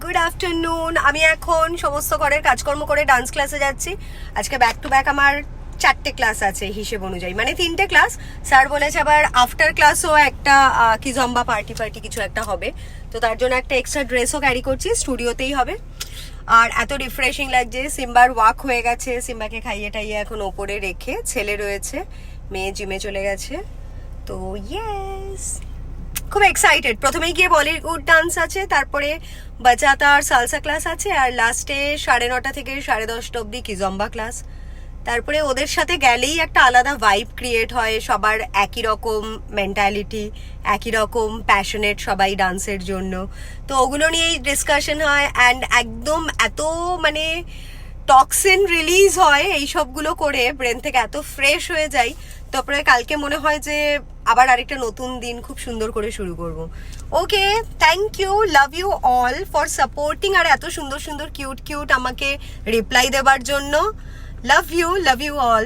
Good afternoon. আমি এখন সমস্ত ঘরের কাজকর্ম করে ডান্স ক্লাসে যাচ্ছি। আজকে ব্যাক টু ব্যাক আমার 4টে ক্লাস আছে হিসেব অনুযায়ী, মানে 3টে ক্লাস। স্যার বলেছে আবার আফটার ক্লাসও একটা কি জম্বা পার্টি কিছু একটা হবে, তো তার জন্য একটা এক্সট্রা ড্রেসও ক্যারি করছি, স্টুডিওতেই হবে। আর এত রিফ্রেশিং লাগছে। সিম্বার ওয়াক হয়ে গেছে, সিম্বাকে খাইয়ে টাইয়ে এখন ওপরে রেখে, ছেলে রয়েছে, মেয়ে জিমে চলে গেছে। তো ইয়েস, খুব এক্সাইটেড। প্রথমেই গিয়ে বলিউড ডান্স আছে, তারপরে বাচাতা আর সালসা ক্লাস আছে, আর লাস্টে 9:30 থেকে 10:30 অবধি কিজম্বা ক্লাস। তারপরে ওদের সাথে গেলেই একটা আলাদা ভাইব ক্রিয়েট হয়, সবার একই রকম মেন্টালিটি, একই রকম প্যাশনেট সবাই ডান্সের জন্য। তো ওগুলো নিয়েই ডিসকাশন হয়, অ্যান্ড একদম এত মানে টক্সিন রিলিজ হয় এই সবগুলো করে, ব্রেন থেকে এত ফ্রেশ হয়ে যাই। তারপরে কালকে মনে হয় যে আবার আরেকটা নতুন দিন খুব সুন্দর করে শুরু করব। Okay, thank you, love you all for supporting, আর এত সুন্দর সুন্দর কিউট আমাকে রিপ্লাই দেবার জন্য। Love you all.